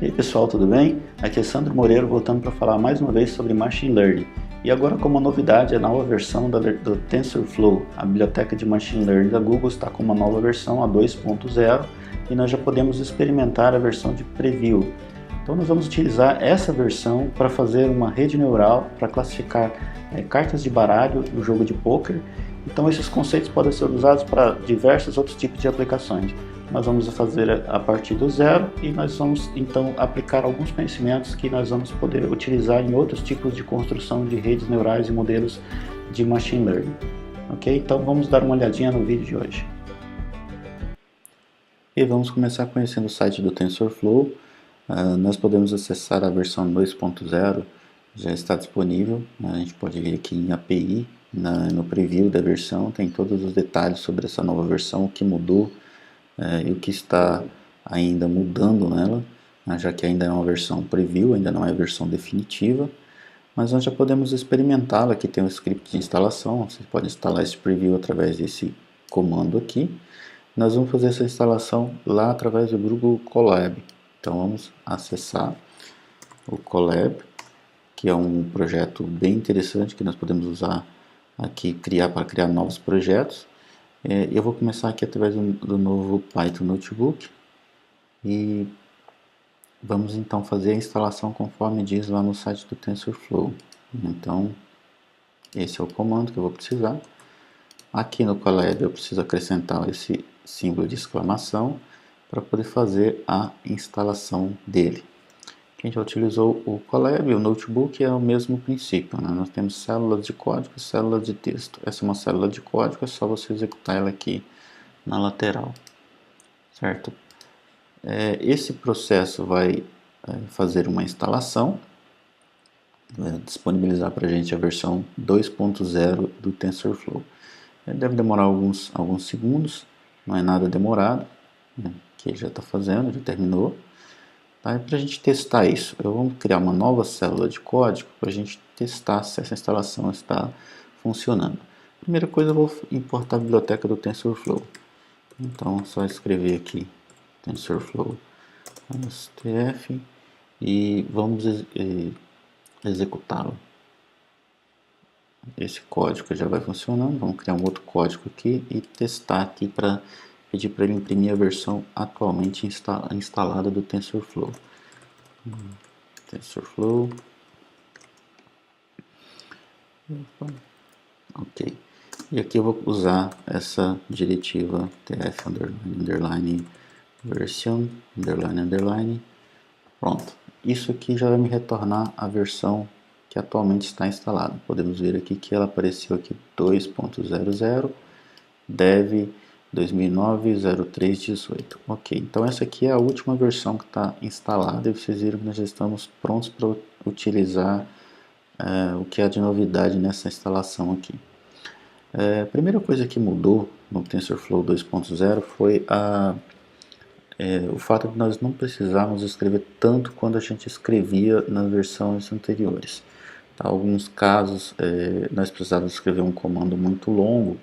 E aí pessoal, tudo bem? Aqui é Sandro Moreira voltando para falar mais uma vez sobre Machine Learning. E agora, como novidade, a nova versão do TensorFlow, a biblioteca de Machine Learning da Google, está com uma nova versão, a 2.0, e nós já podemos experimentar a versão de Preview. Então nós vamos utilizar essa versão para fazer uma rede neural para classificar cartas de baralho no jogo de pôquer. Então esses conceitos podem ser usados para diversos outros tipos de aplicações. Nós vamos fazer a partir do zero e nós vamos então aplicar alguns conhecimentos que nós vamos poder utilizar em outros tipos de construção de redes neurais e modelos de Machine Learning. Ok? Então vamos dar uma olhadinha no vídeo de hoje. E vamos começar conhecendo o site do TensorFlow. Nós podemos acessar a versão 2.0, já está disponível. A gente pode vir aqui em API, no preview da versão, tem todos os detalhes sobre essa nova versão, o que mudou e o que está ainda mudando nela, já que ainda é uma versão preview, ainda não é a versão definitiva. Mas nós já podemos experimentá-la. Aqui tem um script de instalação, você pode instalar esse preview através desse comando aqui. Nós vamos fazer essa instalação lá através do Google Colab. Então vamos acessar o Colab, que é um projeto bem interessante que nós podemos usar aqui para criar novos projetos. Eu vou começar aqui através do novo Python Notebook e vamos então fazer a instalação conforme diz lá no site do TensorFlow. Então esse é o comando que eu vou precisar. Aqui no Colab eu preciso acrescentar esse símbolo de exclamação para poder fazer a instalação dele. A gente já utilizou o Colab e o Notebook, é o mesmo princípio, né? Nós temos células de código e células de texto. Essa é uma célula de código, é só você executar ela aqui na lateral, certo? Esse processo vai fazer uma instalação, vai disponibilizar para a gente a versão 2.0 do TensorFlow. Deve demorar alguns segundos, não é nada demorado, né? Que já está fazendo, já terminou. Tá? Para a gente testar isso, eu vou criar uma nova célula de código para a gente testar se essa instalação está funcionando. Primeira coisa, eu vou importar a biblioteca do TensorFlow. Então, é só escrever aqui TensorFlow stf e vamos executá-lo. Esse código já vai funcionando. Vamos criar um outro código aqui e testar aqui para pedir para ele imprimir a versão atualmente instalada do TensorFlow. TensorFlow. Ok. E aqui eu vou usar essa diretiva tf underline version underline. Pronto. Isso aqui já vai me retornar a versão que atualmente está instalada. Podemos ver aqui que ela apareceu aqui 2.00 dev 2009-03-18. Ok, então essa aqui é a última versão que está instalada e vocês viram que nós já estamos prontos para utilizar o que há de novidade nessa instalação aqui. A primeira coisa que mudou no TensorFlow 2.0 foi o fato de nós não precisarmos escrever tanto quanto a gente escrevia nas versões anteriores. Tá? Alguns casos nós precisávamos escrever um comando muito longo,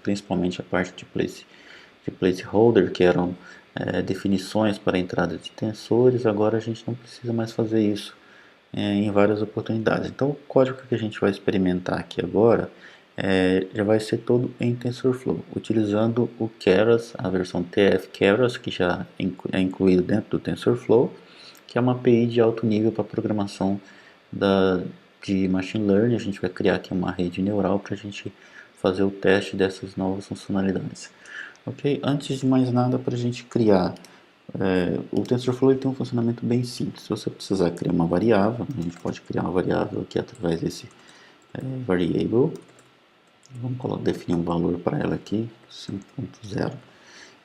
principalmente a parte de placeholder, que eram definições para a entrada de tensores. Agora a gente não precisa mais fazer isso em várias oportunidades. Então o código que a gente vai experimentar aqui agora já vai ser todo em TensorFlow, utilizando o Keras, a versão TF Keras, que já é incluído dentro do TensorFlow, que é uma API de alto nível para programação de Machine Learning. A gente vai criar aqui uma rede neural para a gente fazer o teste dessas novas funcionalidades. Ok? Antes de mais nada, para a gente criar o TensorFlow tem um funcionamento bem simples. Se você precisar criar uma variável, a gente pode criar uma variável aqui através desse variable. Vamos definir um valor para ela aqui, 5.0.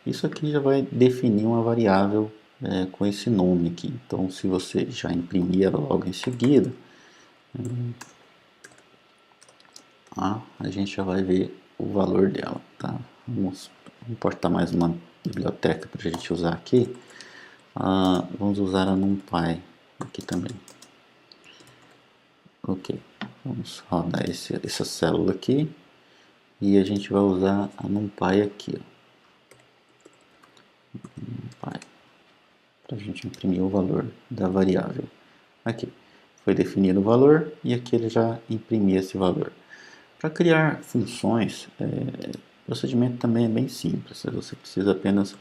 Isso aqui já vai definir uma variável com esse nome aqui. Então, se você já imprimir ela logo em seguida, a gente já vai ver o valor dela. Tá? Vamos importar mais uma biblioteca para a gente usar aqui. Vamos usar a NumPy aqui também. Ok, vamos rodar essa célula aqui. E a gente vai usar a NumPy aqui, NumPy, para a gente imprimir o valor da variável. Aqui, foi definido o valor e aqui ele já imprimiu esse valor. Para criar funções, o procedimento também é bem simples. Você precisa apenas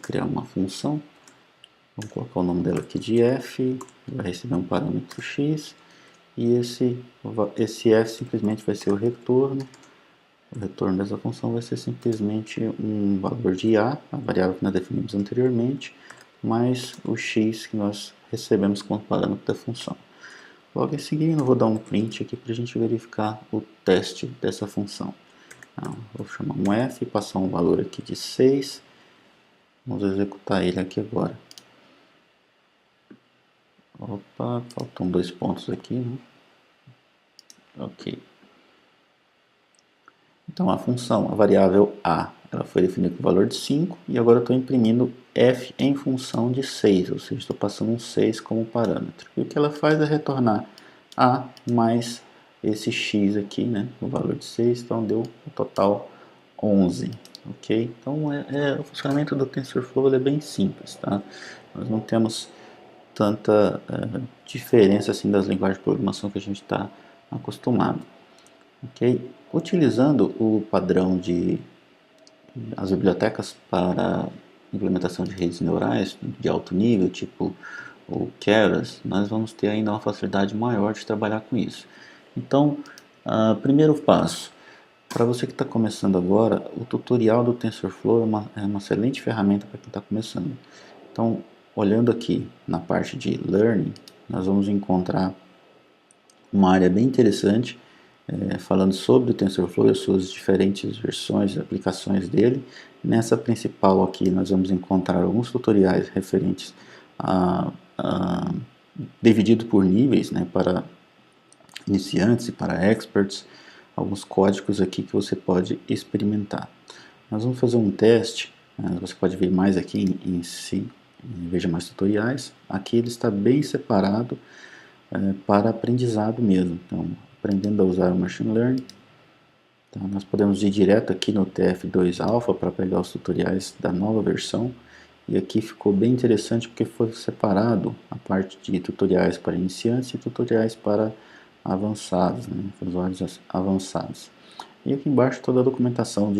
criar uma função. Vamos colocar o nome dela aqui de f, vai receber um parâmetro x, e esse f simplesmente vai ser o retorno. O retorno dessa função vai ser simplesmente um valor de a variável que nós definimos anteriormente, mais o x que nós recebemos como parâmetro da função. Logo em seguida, eu vou dar um print aqui para a gente verificar o teste dessa função. Então, vou chamar um f, passar um valor aqui de 6. Vamos executar ele aqui agora. Opa, faltam 2 pontos aqui, né? Ok. Então a função, a variável a, ela foi definida com o valor de 5 e agora eu estou imprimindo f em função de 6, ou seja, estou passando um 6 como parâmetro. E o que ela faz é retornar a mais esse x aqui, né, o valor de 6, então deu um total 11. Ok? Então o funcionamento do TensorFlow é bem simples, tá? Nós não temos tanta diferença assim das linguagens de programação que a gente está acostumado. Okay? Utilizando o padrão de as bibliotecas para implementação de redes neurais de alto nível, tipo o Keras, nós vamos ter ainda uma facilidade maior de trabalhar com isso. Então, primeiro passo, para você que está começando agora, o tutorial do TensorFlow é uma excelente ferramenta para quem está começando. Então, olhando aqui na parte de Learning, nós vamos encontrar uma área bem interessante, falando sobre o TensorFlow e as suas diferentes versões e aplicações dele. Nessa principal aqui nós vamos encontrar alguns tutoriais referentes dividido por níveis, né, para iniciantes e para experts, alguns códigos aqui que você pode experimentar. Nós vamos fazer um teste, você pode ver mais aqui em Veja Mais Tutoriais. Aqui ele está bem separado para aprendizado mesmo. Então, aprendendo a usar o Machine Learning. Então, nós podemos ir direto aqui no TF2 Alpha para pegar os tutoriais da nova versão. E aqui ficou bem interessante porque foi separado a parte de tutoriais para iniciantes e tutoriais para avançados, né, usuários avançados. E aqui embaixo toda a documentação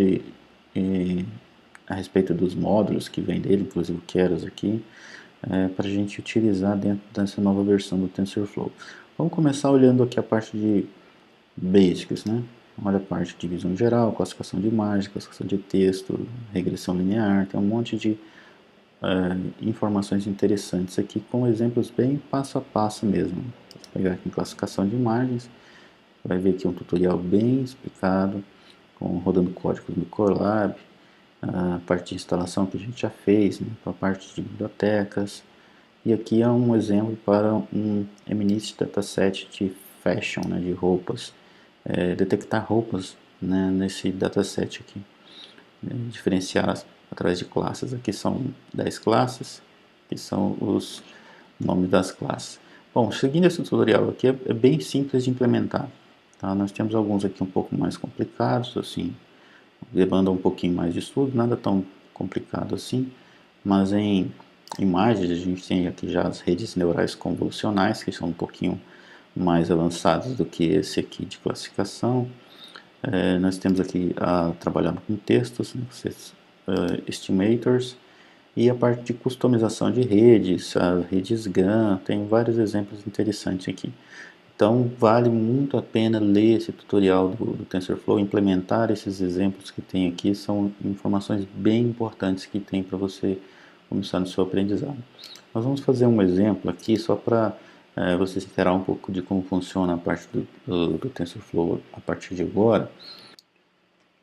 a respeito dos módulos que vem dele, inclusive o Keras aqui, para a gente utilizar dentro dessa nova versão do TensorFlow. Vamos começar olhando aqui a parte de Basics, né? Olha a parte de visão geral, classificação de imagens, classificação de texto, regressão linear, tem um monte de informações interessantes aqui com exemplos bem passo a passo mesmo. Vou pegar aqui em classificação de imagens, vai ver aqui um tutorial bem explicado, rodando códigos no Colab, a parte de instalação que a gente já fez, né, para a parte de bibliotecas. E aqui é um exemplo para um MNIST dataset de fashion, né, de roupas. Detectar roupas, né, nesse dataset aqui. Diferenciar através de classes. Aqui são 10 classes, que são os nomes das classes. Bom, seguindo esse tutorial aqui, é bem simples de implementar. Tá? Nós temos alguns aqui um pouco mais complicados, assim, demanda um pouquinho mais de estudo, nada tão complicado assim, mas em imagens a gente tem aqui já as redes neurais convolucionais, que são um pouquinho mais avançadas do que esse aqui de classificação. Nós temos aqui trabalhando com textos, né, estimators, e a parte de customização de redes, as redes GAN, tem vários exemplos interessantes aqui. Então vale muito a pena ler esse tutorial do TensorFlow, implementar esses exemplos que tem aqui, são informações bem importantes que tem para você começar no seu aprendizado. Nós vamos fazer um exemplo aqui só para você se interar um pouco de como funciona a parte do TensorFlow a partir de agora.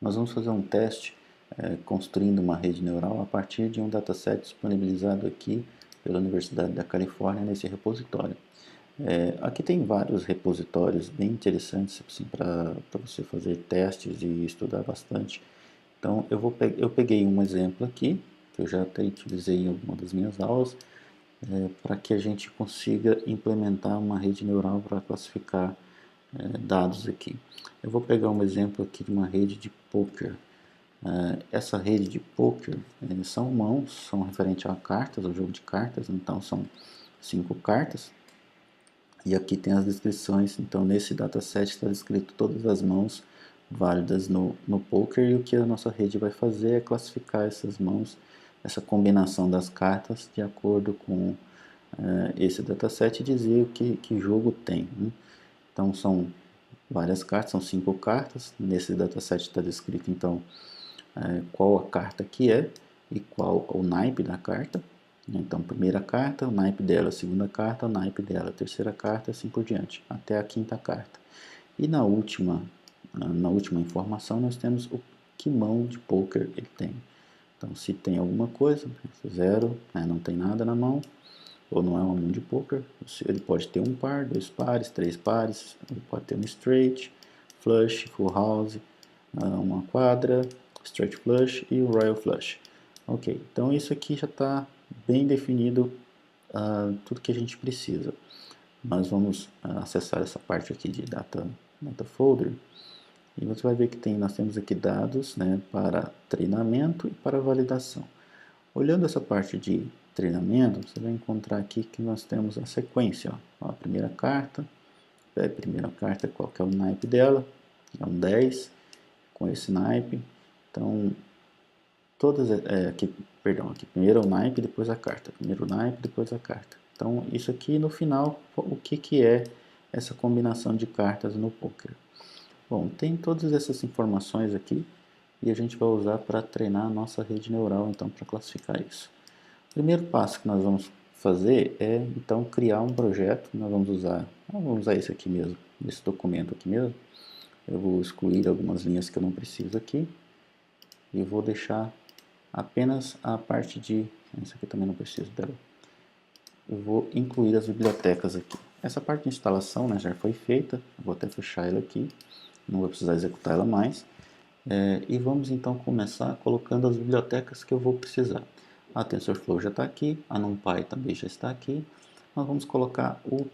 Nós vamos fazer um teste construindo uma rede neural a partir de um dataset disponibilizado aqui pela Universidade da Califórnia nesse repositório. Aqui tem vários repositórios bem interessantes assim, para você fazer testes e estudar bastante. Então eu peguei um exemplo aqui, que eu já até utilizei em alguma das minhas aulas, para que a gente consiga implementar uma rede neural para classificar dados aqui. Eu vou pegar um exemplo aqui de uma rede de poker. Essa rede de poker são mãos, são referentes a cartas, ao jogo de cartas, então são 5 cartas. E aqui tem as descrições, então nesse dataset está descrito todas as mãos válidas no poker, e o que a nossa rede vai fazer é classificar essas mãos, essa combinação das cartas de acordo com esse dataset e dizer o que jogo tem, né? Então são várias cartas, são 5 cartas, nesse dataset está descrito então qual a carta que é e qual o naipe da carta. Então, primeira carta, o naipe dela, segunda carta, o naipe dela, terceira carta, assim por diante, até a quinta carta. E na última informação, nós temos o que mão de poker ele tem. Então, se tem alguma coisa, zero, não tem nada na mão, ou não é uma mão de poker, ele pode ter um par, dois pares, três pares, ele pode ter um straight, flush, full house, uma quadra, straight flush e o royal flush. Ok, então isso aqui já está bem definido tudo que a gente precisa. Nós vamos acessar essa parte aqui de data folder e você vai ver que nós temos aqui dados, né, para treinamento e para validação. Olhando essa parte de treinamento, você vai encontrar aqui que nós temos a sequência. Ó, a primeira carta qual que é o naipe dela, é um 10 com esse naipe. Então, todas aqui primeiro o naipe, depois a carta, primeiro o naipe, depois a carta. Então isso aqui no final, o que é essa combinação de cartas no poker? Bom, tem todas essas informações aqui e a gente vai usar para treinar a nossa rede neural, então, para classificar isso. O primeiro passo que nós vamos fazer é então criar um projeto. Nós vamos usar esse aqui mesmo, esse documento aqui mesmo. Eu vou excluir algumas linhas que eu não preciso aqui e vou deixar apenas a parte de... Essa aqui também não preciso dela. Eu vou incluir as bibliotecas aqui. Essa parte de instalação, né, já foi feita. Eu vou até fechar ela aqui. Não vou precisar executar ela mais. E vamos então começar colocando as bibliotecas que eu vou precisar. A TensorFlow já está aqui. A NumPy também já está aqui. Nós vamos colocar o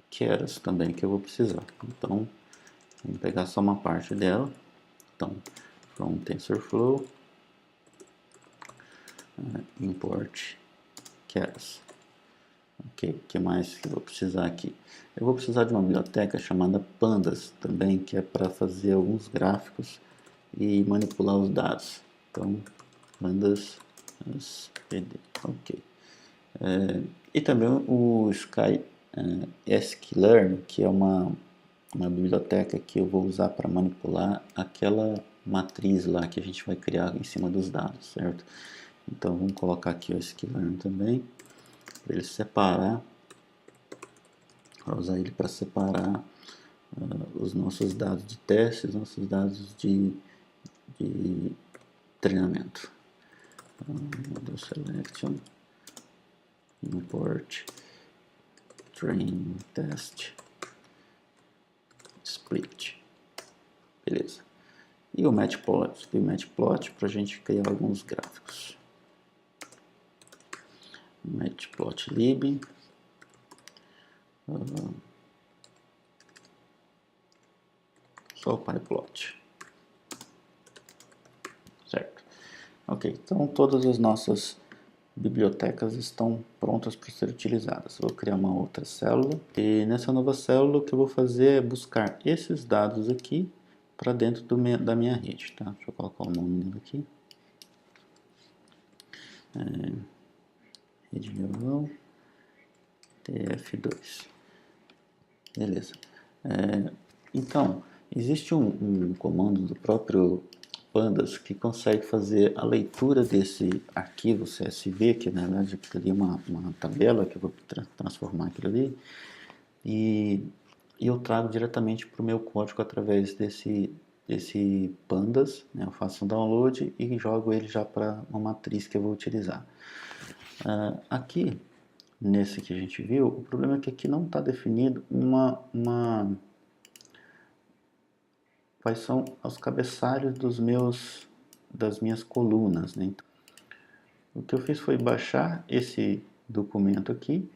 Keras também que eu vou precisar. Então, vamos pegar só uma parte dela. Então, from TensorFlow import Keras. Ok, o que mais que eu vou precisar aqui? Eu vou precisar de uma biblioteca chamada Pandas também, que é para fazer alguns gráficos e manipular os dados. Então, Pandas SPD, ok. E também o Sky sklearn, que é uma biblioteca que eu vou usar para manipular aquela matriz lá que a gente vai criar em cima dos dados, certo? Então vamos colocar aqui o sklearn também, para ele separar, para usar ele para separar os nossos dados de teste, os nossos dados de treinamento. Model selection, import, train test, split, beleza. E o matplot para a gente criar alguns gráficos. Matplotlib, só o pyplot, certo? Ok, então todas as nossas bibliotecas estão prontas para ser utilizadas. Vou criar uma outra célula e nessa nova célula o que eu vou fazer é buscar esses dados aqui para dentro da minha rede, tá? Deixa eu colocar o nome dele aqui. Rede neural TF2. Beleza. Então, existe um comando do próprio Pandas que consegue fazer a leitura desse arquivo CSV, que na verdade aquilo ali é uma tabela que eu vou transformar aquilo ali, e eu trago diretamente para o meu código através desse Pandas, né? Eu faço um download e jogo ele já para uma matriz que eu vou utilizar. Aqui, nesse que a gente viu, o problema é que aqui não está definido quais são os cabeçalhos das minhas colunas, né? Então, o que eu fiz foi baixar esse documento aqui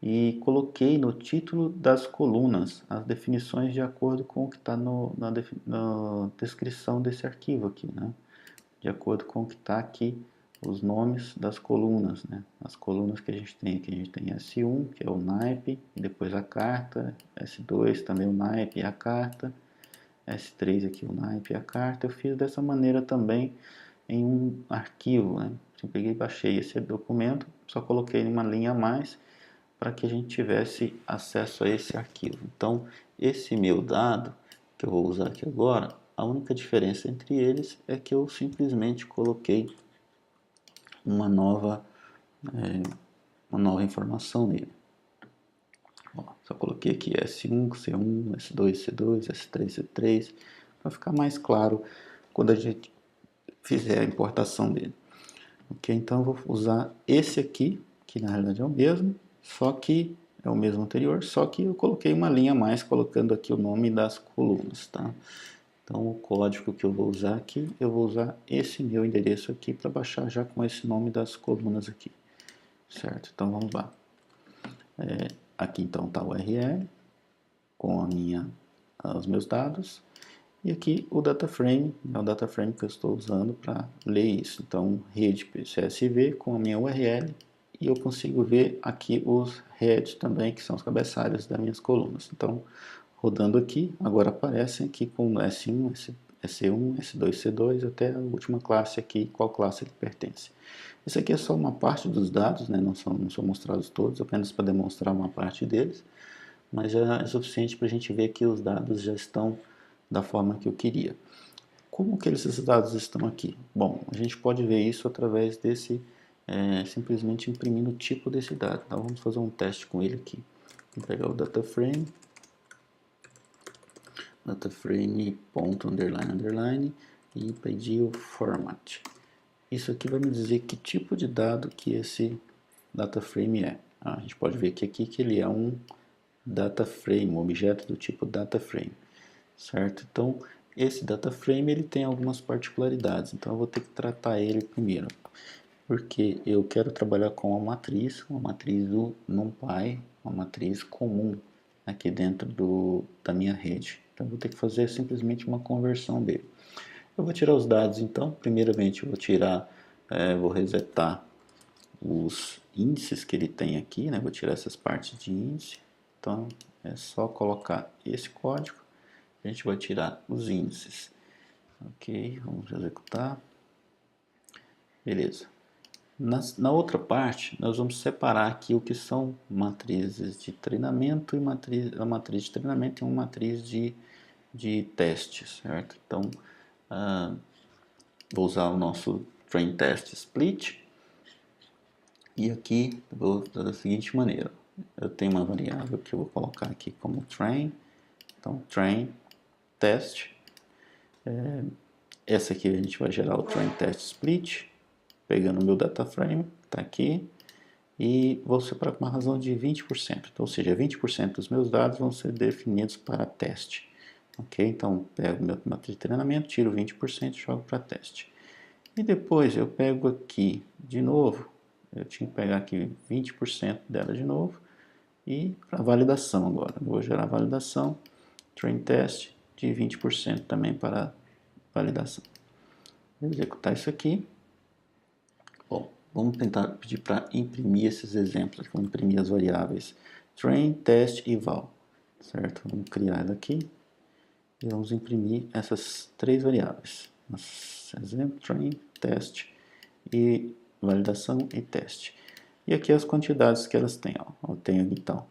e coloquei no título das colunas as definições de acordo com o que está na descrição desse arquivo aqui, né? de acordo com o que está aqui, os nomes das colunas, né? As colunas que a gente tem aqui, a gente tem S1, que é o naipe, e depois a carta, S2 também o naipe e a carta, S3 aqui o naipe e a carta. Eu fiz dessa maneira também em um arquivo, né? Eu peguei e baixei esse documento, só coloquei uma linha a mais para que a gente tivesse acesso a esse arquivo. Então, esse meu dado, que eu vou usar aqui agora, a única diferença entre eles é que eu simplesmente coloquei uma nova informação nele. Ó, só coloquei aqui S1, C1, S2, C2, S3, C3, para ficar mais claro quando a gente fizer a importação dele. Ok, então eu vou usar esse aqui, que na realidade é o mesmo, só que é o mesmo anterior, só que eu coloquei uma linha a mais, colocando aqui o nome das colunas, tá? Então o código que eu vou usar aqui, eu vou usar esse meu endereço aqui para baixar já com esse nome das colunas aqui, certo? Então vamos lá. Aqui então está o URL com os meus dados. E aqui o data frame, é o data frame que eu estou usando para ler isso. Então, rede CSV com a minha URL, e eu consigo ver aqui os heads também, que são os cabeçalhos das minhas colunas. Então, rodando aqui, agora aparecem aqui com S1, S1, S2, C2, até a última classe aqui, qual classe ele pertence. Isso aqui é só uma parte dos dados, né? Não são mostrados todos, apenas para demonstrar uma parte deles, mas já é suficiente para a gente ver que os dados já estão da forma que eu queria. Como que esses dados estão aqui? Bom, a gente pode ver isso através desse, simplesmente imprimindo o tipo desse dado. Então vamos fazer um teste com ele aqui. Vou pegar o dataframe ponto underline underline e pedir o format. Isso aqui vai me dizer que tipo de dado que esse dataframe é. A gente pode ver que aqui que ele é um dataframe, um objeto do tipo dataframe, certo? Então, esse dataframe ele tem algumas particularidades, então eu vou ter que tratar ele primeiro, porque eu quero trabalhar com uma matriz do NumPy, uma matriz comum aqui dentro da minha rede. Então, eu vou ter que fazer simplesmente uma conversão dele. Eu vou tirar os dados, então, primeiramente eu vou resetar os índices que ele tem aqui, né? Vou tirar essas partes de índice. Então é só colocar esse código, a gente vai tirar os índices. Ok, vamos executar. Beleza. Na outra parte, nós vamos separar aqui o que são matrizes de treinamento e uma matriz de treinamento e uma matriz de teste, certo? Então, vou usar o nosso train test split. E aqui eu vou fazer da seguinte maneira. Eu tenho uma variável que eu vou colocar aqui como train. Então, train test. Essa aqui a gente vai gerar o train test split, pegando o meu data frame, está aqui, e vou separar com uma razão de 20%. Então, ou seja, 20% dos meus dados vão ser definidos para teste. Ok? Então, pego meu matriz de treinamento, tiro 20% e jogo para teste. E depois eu pego aqui de novo, eu tinha que pegar aqui 20% dela de novo, e para validação agora. Eu vou gerar validação, train test de 20% também para validação. Vou executar isso aqui. Bom, vamos tentar pedir para imprimir esses exemplos. Vamos imprimir as variáveis train, test e val. Certo? Vamos criar ela aqui e vamos imprimir essas três variáveis. Exemplo, train, test e validação e teste. E aqui as quantidades que elas têm. Ó. Eu tenho então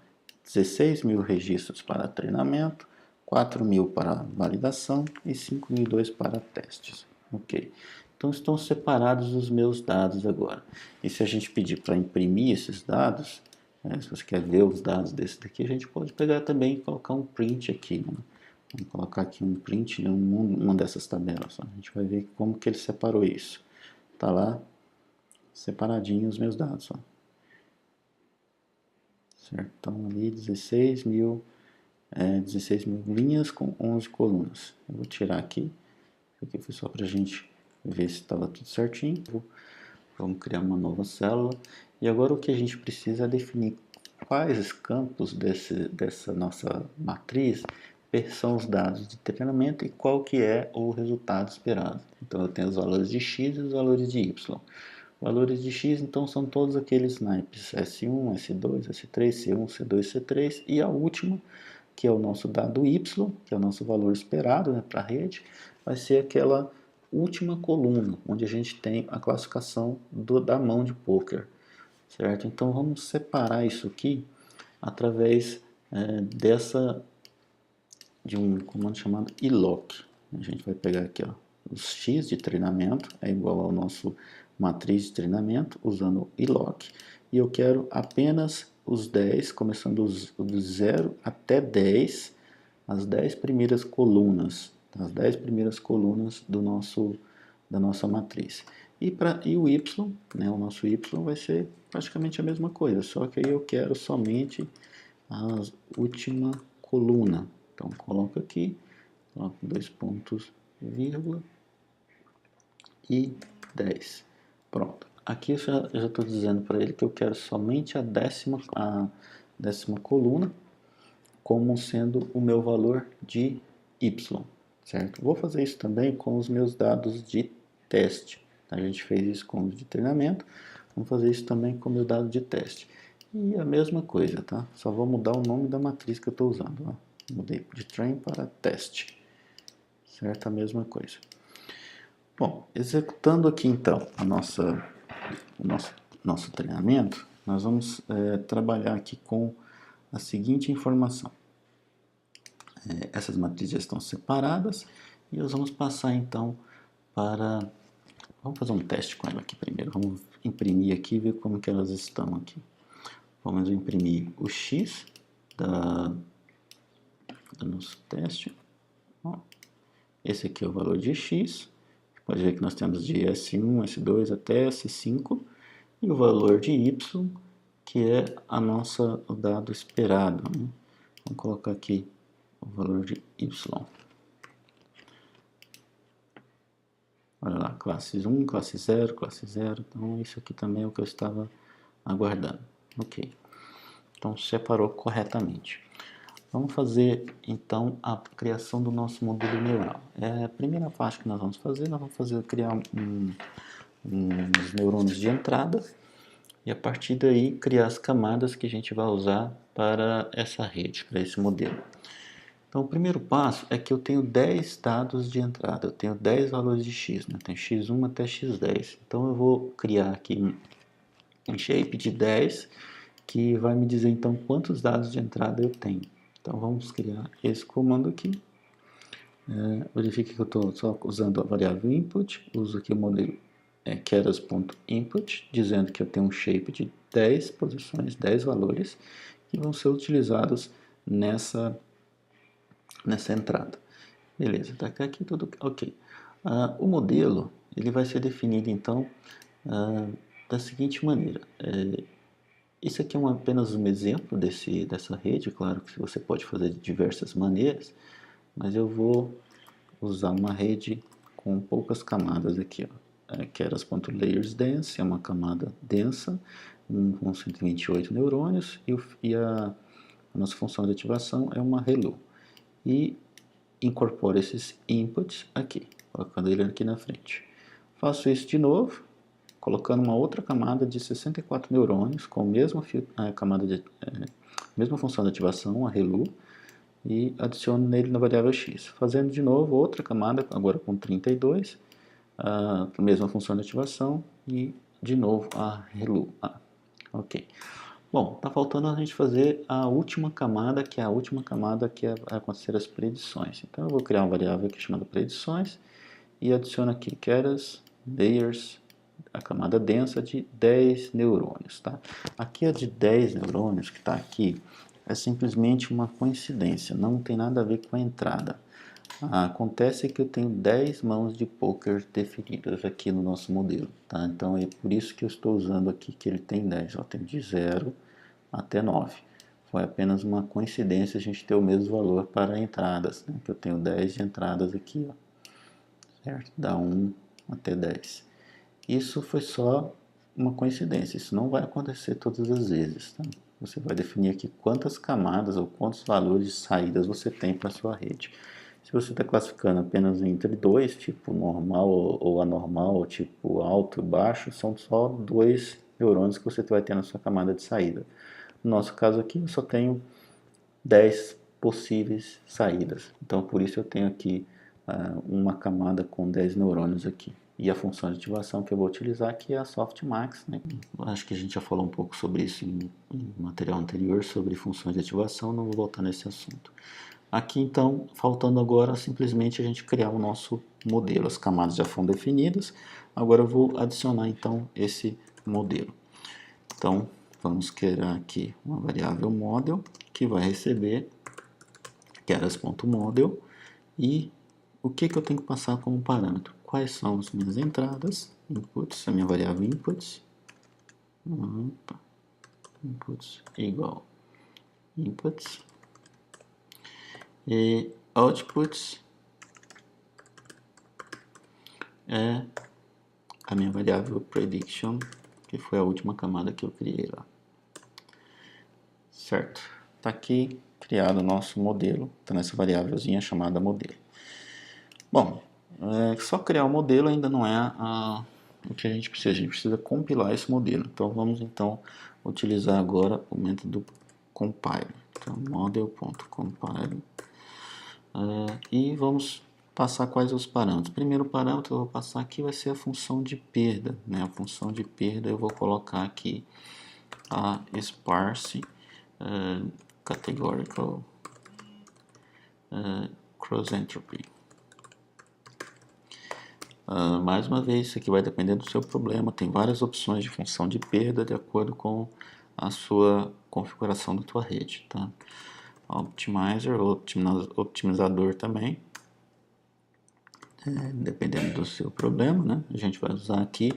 16.000 registros para treinamento, 4.000 para validação e 5.002 para testes. Ok. Então estão separados os meus dados agora. E se a gente pedir para imprimir esses dados, se você quer ver os dados desse daqui, a gente pode pegar também e colocar um print aqui. Né? Vamos colocar aqui um print em uma dessas tabelas. Ó. A gente vai ver como que ele separou isso. Está lá separadinho os meus dados. Ó. Certo? Então ali 16.000 linhas com 11 colunas. Eu vou tirar aqui. Isso aqui foi só para a gente ver se estava tudo certinho. Vamos criar uma nova célula. E agora o que a gente precisa é definir quais campos dessa nossa matriz são os dados de treinamento e qual que é o resultado esperado. Então eu tenho os valores de x e os valores de y. Valores de x, então, são todos aqueles naipes S1, S2, S3, C1, C2, C3 e a última, que é o nosso dado y, que é o nosso valor esperado, né, para a rede, vai ser aquela última coluna, onde a gente tem a classificação da mão de poker, certo? Então vamos separar isso aqui através de um comando chamado iloc. A gente vai pegar aqui, ó, os x de treinamento é igual ao nosso matriz de treinamento usando iloc, e eu quero apenas os 10, começando do 0 até 10, as 10 primeiras colunas, as 10 primeiras colunas da nossa matriz. E o y, né, o nosso y vai ser praticamente a mesma coisa, só que aí eu quero somente a última coluna. Então coloco aqui, coloco 2 pontos, vírgula e 10. Pronto. Aqui eu já estou dizendo para ele que eu quero somente a décima coluna como sendo o meu valor de y, certo? Vou fazer isso também com os meus dados de teste. A gente fez isso com os de treinamento, vamos fazer isso também com o meu dado de teste. E a mesma coisa, tá? Só vou mudar o nome da matriz que eu estou usando. Ó. Mudei de train para teste, certo? A mesma coisa. Bom, executando aqui então o nosso treinamento, nós vamos trabalhar aqui com a seguinte informação. Essas matrizes já estão separadas e nós vamos passar então para... Vamos fazer um teste com ela aqui primeiro. Vamos imprimir aqui e ver como que elas estão aqui. Vamos imprimir o x do nosso teste. Ó, esse aqui é o valor de x. Pode ver que nós temos de S1, S2 até S5. E o valor de y, que é o dado esperado. Né? Vamos colocar aqui o valor de y. Olha lá, classes 1, classe 0, classe 0. Então, isso aqui também é o que eu estava aguardando. Ok. Então, separou corretamente. Vamos fazer, então, a criação do nosso modelo neural. A primeira parte que nós vamos fazer, criar uns neurônios de entrada e, a partir daí, criar as camadas que a gente vai usar para essa rede, para esse modelo. Então, o primeiro passo é que eu tenho 10 dados de entrada, eu tenho 10 valores de x, né? Tem x1 até x10. Então, eu vou criar aqui um shape de 10, que vai me dizer, então, quantos dados de entrada eu tenho. Então, vamos criar esse comando aqui. Verifique que eu estou só usando a variável input, uso aqui o modelo keras.input, dizendo que eu tenho um shape de 10 posições, 10 valores, que vão ser utilizados nessa entrada. Beleza, tá aqui tudo ok. O modelo ele vai ser definido então da seguinte maneira. Isso aqui é apenas um exemplo dessa rede, claro que você pode fazer de diversas maneiras, mas eu vou usar uma rede com poucas camadas aqui. Keras.layersDense é uma camada densa, com 128 neurônios, e a nossa função de ativação é uma ReLU. E incorporo esses inputs aqui, colocando ele aqui na frente. Faço isso de novo, colocando uma outra camada de 64 neurônios com a mesma função de ativação, a ReLU, e adiciono nele na variável x. Fazendo de novo outra camada, agora com 32, a mesma função de ativação e de novo a ReLU. Ok. Bom, está faltando a gente fazer a última camada, que vai acontecer as predições. Então eu vou criar uma variável aqui chamada predições e adiciono aqui keras layers, a camada densa de 10 neurônios. Tá? Aqui a de 10 neurônios que está aqui é simplesmente uma coincidência, não tem nada a ver com a entrada. Acontece que eu tenho 10 mãos de poker definidas aqui no nosso modelo, tá? Então é por isso que eu estou usando aqui que ele tem 10, ó, tem de 0 até 9. Foi apenas uma coincidência a gente ter o mesmo valor para entradas, né? Que eu tenho 10 de entradas aqui, ó, certo? Da 1 até 10. Isso foi só uma coincidência, isso não vai acontecer todas as vezes, tá? Você vai definir aqui quantas camadas ou quantos valores de saídas você tem para a sua rede. Se você está classificando apenas entre dois, tipo normal ou anormal, ou tipo alto e baixo, são só 2 neurônios que você vai ter na sua camada de saída. No nosso caso aqui, eu só tenho 10 possíveis saídas. Então, por isso eu tenho aqui uma camada com 10 neurônios aqui. E a função de ativação que eu vou utilizar aqui é a softmax, né? Acho que a gente já falou um pouco sobre isso em material anterior, sobre funções de ativação, não vou voltar nesse assunto. Aqui então, faltando agora simplesmente a gente criar o nosso modelo. As camadas já foram definidas, agora eu vou adicionar então esse modelo. Então, vamos criar aqui uma variável model que vai receber getters.model e o que eu tenho que passar como parâmetro? Quais são as minhas entradas, inputs, a minha variável inputs, inputs igual inputs e outputs é a minha variável prediction, que foi a última camada que eu criei lá. Certo? Está aqui criado o nosso modelo, está nessa variávelzinha chamada modelo. Bom, só criar o modelo ainda não é o que a gente precisa compilar esse modelo. Então vamos então utilizar agora o método compile. Então model.compile e vamos passar quais os parâmetros. O primeiro parâmetro que eu vou passar aqui vai ser a função de perda, né? A função de perda eu vou colocar aqui a sparse categorical cross entropy. Mais uma vez, isso aqui vai depender do seu problema. Tem várias opções de função de perda de acordo com a sua configuração da tua rede, tá? Optimizer ou otimizador também, dependendo do seu problema, né? A gente vai usar aqui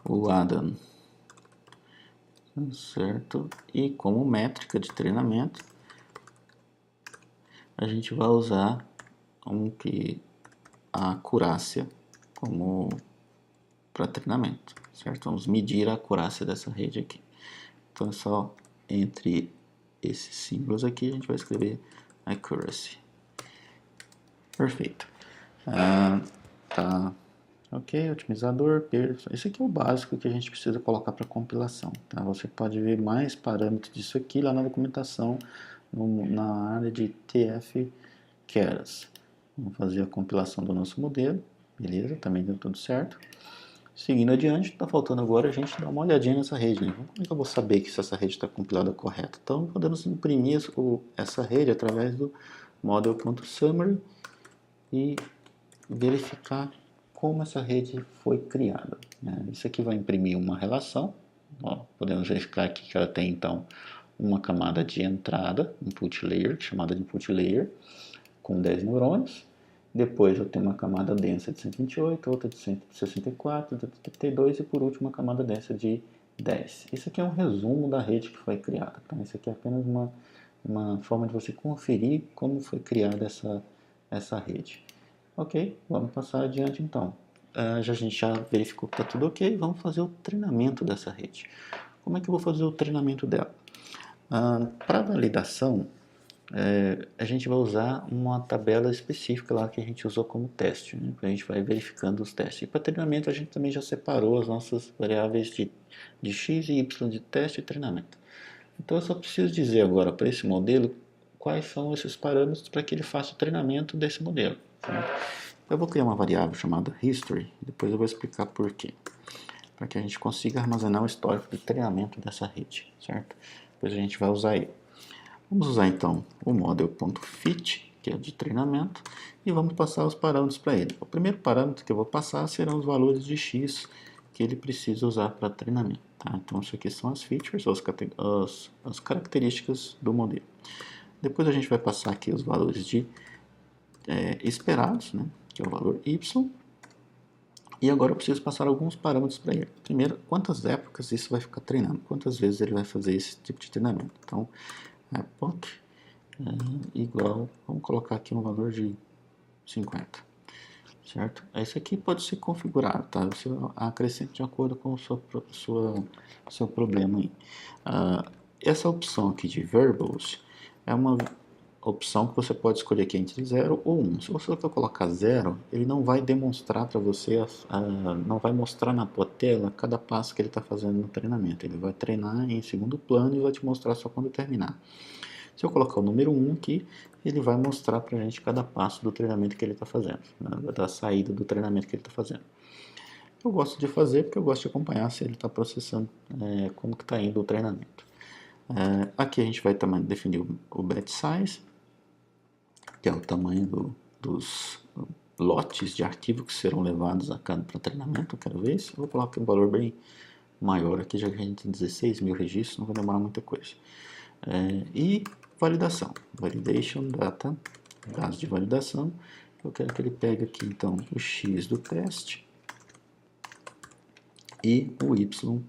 o Adam, certo? E como métrica de treinamento, a gente vai usar a acurácia como para treinamento, certo? Vamos medir a acurácia dessa rede aqui. Então é só entre esses símbolos aqui a gente vai escrever accuracy. Perfeito. Tá. Ok, otimizador, perda. Esse aqui é o básico que a gente precisa colocar para compilação. Tá? Você pode ver mais parâmetros disso aqui lá na documentação, na área de TF Keras. Vamos fazer a compilação do nosso modelo. Beleza, também deu tudo certo. Seguindo adiante, está faltando agora a gente dar uma olhadinha nessa rede. Né? Como é que eu vou saber que essa rede está compilada correta? Então, podemos imprimir essa rede através do model.summary e verificar como essa rede foi criada. Né? Isso aqui vai imprimir uma relação. Ó, podemos verificar aqui que ela tem, então, uma camada de entrada, input layer, chamada de input layer, com 10 neurônios. Depois eu tenho uma camada densa de 128, outra de 164, de 32 e por último uma camada densa de 10. Isso aqui é um resumo da rede que foi criada. Tá? Isso aqui é apenas uma forma de você conferir como foi criada essa rede. Ok, vamos passar adiante então. A gente já verificou que está tudo ok, vamos fazer o treinamento dessa rede. Como é que eu vou fazer o treinamento dela? Para validação, a gente vai usar uma tabela específica lá que a gente usou como teste, né? A gente vai verificando os testes. E para treinamento a gente também já separou as nossas variáveis de x e y de teste e treinamento. Então eu só preciso dizer agora para esse modelo quais são esses parâmetros para que ele faça o treinamento desse modelo. Certo? Eu vou criar uma variável chamada history, depois eu vou explicar por quê. Para que a gente consiga armazenar o histórico de treinamento dessa rede, certo? Depois a gente vai usar ele. Vamos usar então o model.fit, que é de treinamento, e vamos passar os parâmetros para ele. O primeiro parâmetro que eu vou passar serão os valores de x que ele precisa usar para treinamento. Tá? Então isso aqui são as features, as características do modelo. Depois a gente vai passar aqui os valores esperados, né? Que é o valor y. E agora eu preciso passar alguns parâmetros para ele. Primeiro, quantas épocas isso vai ficar treinando, quantas vezes ele vai fazer esse tipo de treinamento. Então, epoch igual, vamos colocar aqui um valor de 50, certo? Esse aqui pode ser configurado, tá? Você acrescenta de acordo com o seu problema aí. Essa opção aqui de Variables é uma opção que você pode escolher aqui entre 0 ou 1. Se você for colocar 0, ele não vai demonstrar para você, não vai mostrar na tua tela cada passo que ele está fazendo no treinamento. Ele vai treinar em segundo plano e vai te mostrar só quando terminar. Se eu colocar o número 1 aqui, ele vai mostrar para a gente cada passo do treinamento que ele está fazendo, né, da saída do treinamento que ele está fazendo. Eu gosto de fazer porque eu gosto de acompanhar se ele está processando, como que está indo o treinamento. Aqui a gente vai também definir o batch size, que é o tamanho dos lotes de arquivo que serão levados para treinamento cada vez. Eu vou colocar um valor bem maior aqui, já que a gente tem 16 mil registros, não vai demorar muita coisa. E validação, validation data, dados de validação. Eu quero que ele pegue aqui então o X do teste e o Y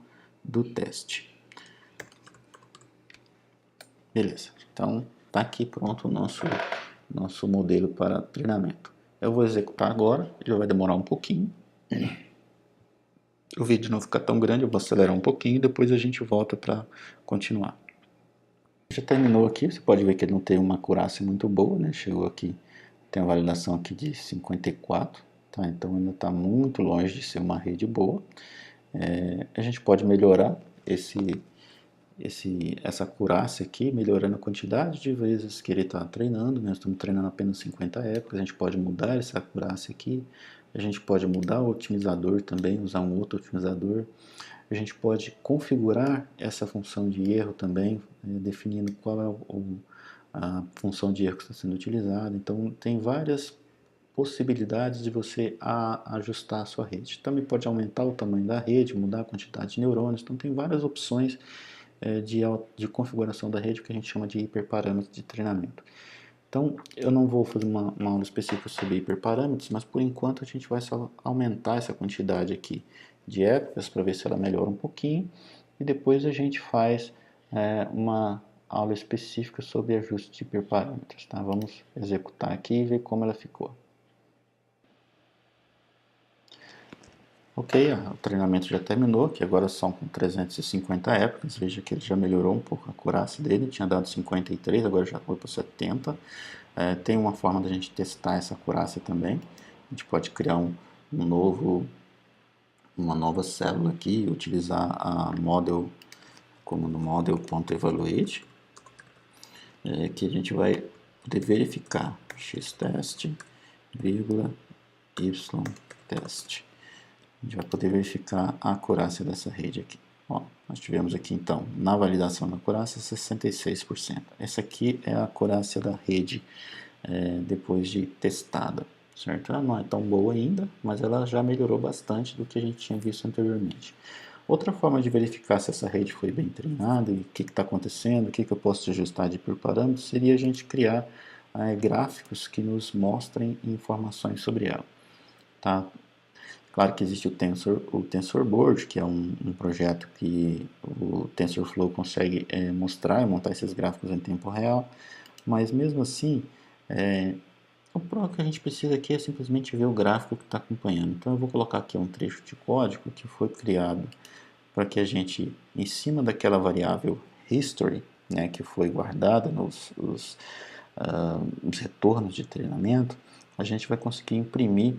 do teste. Beleza, então está aqui pronto o nosso modelo para treinamento. Eu vou executar agora, ele vai demorar um pouquinho. O vídeo não ficar tão grande, eu vou acelerar um pouquinho e depois a gente volta para continuar. Já terminou aqui, você pode ver que ele não tem uma acurácia muito boa, né? Chegou aqui, tem a validação aqui de 54, tá? Então ainda está muito longe de ser uma rede boa. A gente pode melhorar essa acurácia aqui, melhorando a quantidade de vezes que ele está treinando. Nós estamos treinando apenas 50 épocas, a gente pode mudar essa acurácia aqui, a gente pode mudar o otimizador também, usar um outro otimizador. A gente pode configurar essa função de erro também, definindo qual é a função de erro que está sendo utilizada. Então, tem várias possibilidades de você ajustar a sua rede. Também pode aumentar o tamanho da rede, mudar a quantidade de neurônios. Então, tem várias opções de configuração da rede que a gente chama de hiperparâmetros de treinamento. Então, eu não vou fazer uma aula específica sobre hiperparâmetros, mas por enquanto a gente vai só aumentar essa quantidade aqui de épocas para ver se ela melhora um pouquinho, e depois a gente faz uma aula específica sobre ajuste de hiperparâmetros. Tá? Vamos executar aqui e ver como ela ficou. Ok, o treinamento já terminou, que agora são com 350 épocas. Veja que ele já melhorou um pouco a acurácia dele, tinha dado 53, agora já foi para 70. Tem uma forma da gente testar essa acurácia também. A gente pode criar uma nova célula aqui e utilizar a model como no model.evaluate, que a gente vai poder verificar x-test, vírgula, y-test. A gente vai poder verificar a acurácia dessa rede aqui. Ó, nós tivemos aqui então, na validação da acurácia, 66%. Essa aqui é a acurácia da rede depois de testada, certo? Ela não é tão boa ainda, mas ela já melhorou bastante do que a gente tinha visto anteriormente. Outra forma de verificar se essa rede foi bem treinada e o que está acontecendo, o que eu posso ajustar de por parâmetros, seria a gente criar gráficos que nos mostrem informações sobre ela. Tá? Claro que existe o TensorBoard, que é um projeto que o TensorFlow consegue mostrar e montar esses gráficos em tempo real, mas mesmo assim, o que a gente precisa aqui é simplesmente ver o gráfico que está acompanhando. Então eu vou colocar aqui um trecho de código que foi criado para que a gente, em cima daquela variável history, né, que foi guardada nos retornos de treinamento, a gente vai conseguir imprimir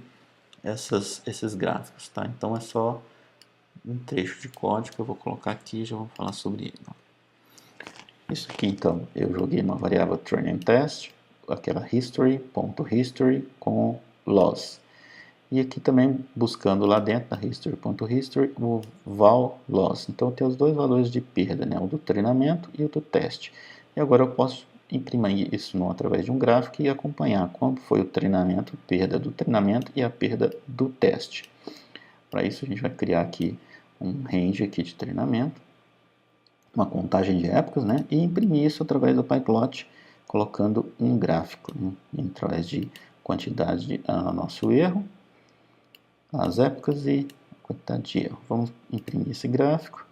esses gráficos, tá? Então é só um trecho de código que eu vou colocar aqui e já vou falar sobre ele. Isso aqui então, eu joguei uma variável training test, aquela history.history com loss. E aqui também buscando lá dentro da history.history o val loss. Então tem os dois valores de perda, né? O do treinamento e o do teste. E agora eu posso imprimir isso através de um gráfico e acompanhar quanto foi o treinamento, perda do treinamento e a perda do teste. Para isso a gente vai criar aqui um range aqui de treinamento, uma contagem de épocas, né? E imprimir isso através do Pyplot, colocando um gráfico, né? Através de quantidade de nosso erro, as épocas e a quantidade de erro. Vamos imprimir esse gráfico.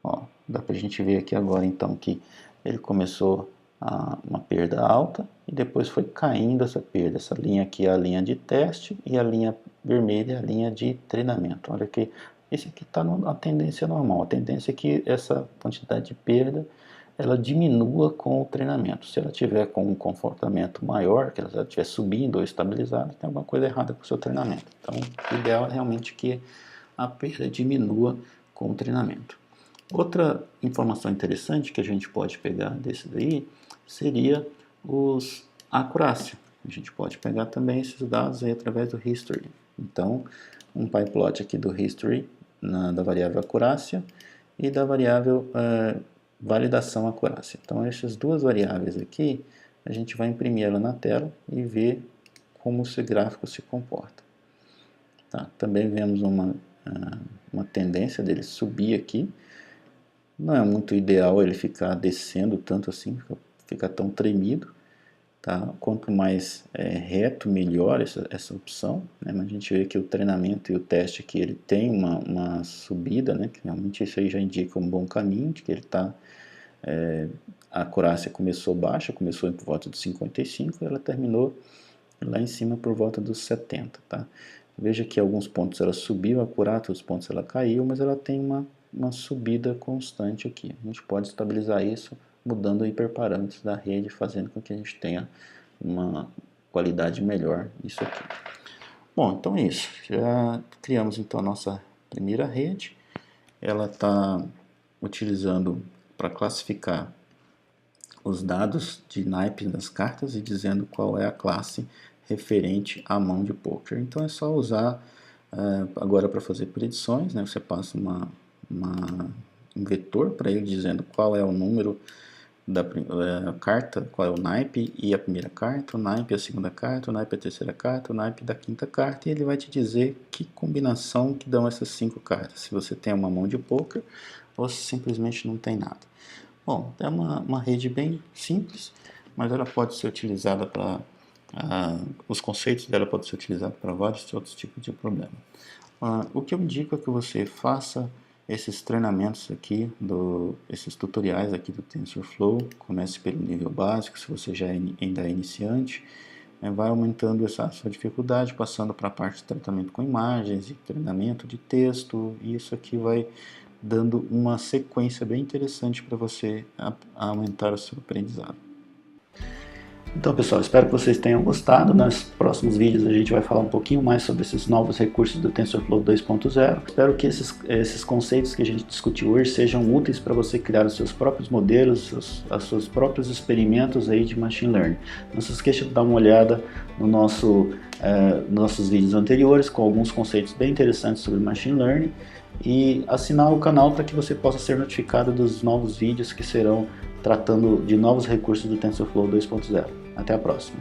Ó, dá para a gente ver aqui agora então que ele começou uma perda alta e depois foi caindo essa perda. Essa linha aqui é a linha de teste e a linha vermelha é a linha de treinamento. Olha que esse aqui está na tendência normal. A tendência é que essa quantidade de perda ela diminua com o treinamento. Se ela tiver com um comportamento maior, que ela estiver subindo ou estabilizada, tem alguma coisa errada com o seu treinamento. Então, o ideal é realmente que a perda diminua com o treinamento. Outra informação interessante que a gente pode pegar desse daí seria a acurácia. A gente pode pegar também esses dados aí através do history. Então, um pyplot aqui do history da variável acurácia e da variável validação acurácia. Então, essas duas variáveis aqui, a gente vai imprimir ela na tela e ver como esse gráfico se comporta. Tá? Também vemos uma tendência dele subir aqui. Não é muito ideal ele ficar descendo tanto assim, ficar tão tremido. Tá? Quanto mais reto, melhor essa opção, né? Mas a gente vê que o treinamento e o teste aqui ele tem uma subida, né? Que realmente isso aí já indica um bom caminho, de que ele está a acurácia começou baixa, começou por volta dos 55 e ela terminou lá em cima por volta dos 70. Tá? Veja que alguns pontos ela subiu, a acurácia, outros pontos ela caiu, mas ela tem uma subida constante aqui. A gente pode estabilizar isso mudando o hiperparâmetros da rede, fazendo com que a gente tenha uma qualidade melhor nisso aqui. Bom, então é isso. Já criamos então a nossa primeira rede. Ela está utilizando para classificar os dados de naipe das cartas e dizendo qual é a classe referente à mão de poker. Então é só usar agora para fazer predições, né? Você passa um vetor para ele dizendo qual é o número da carta, qual é o naipe e a primeira carta, o naipe a segunda carta, o naipe a terceira carta, o naipe da quinta carta, e ele vai te dizer que combinação que dão essas 5 cartas, se você tem uma mão de poker ou se simplesmente não tem nada. Bom, é uma rede bem simples, mas ela pode ser utilizada para os conceitos dela podem ser utilizados para vários outros tipos de problema. O que eu indico é que você faça esses treinamentos aqui, esses tutoriais aqui do TensorFlow. Comece pelo nível básico, se você já ainda é iniciante, vai aumentando essa sua dificuldade, passando para a parte de tratamento com imagens e treinamento de texto, e isso aqui vai dando uma sequência bem interessante para você aumentar o seu aprendizado. Então, pessoal, espero que vocês tenham gostado. Nos próximos vídeos a gente vai falar um pouquinho mais sobre esses novos recursos do TensorFlow 2.0. Espero que esses conceitos que a gente discutiu hoje sejam úteis para você criar os seus próprios modelos, os seus próprios experimentos aí de Machine Learning. Não se esqueça de dar uma olhada no nossos vídeos anteriores com alguns conceitos bem interessantes sobre Machine Learning e assinar o canal para que você possa ser notificado dos novos vídeos que serão tratando de novos recursos do TensorFlow 2.0. Até a próxima!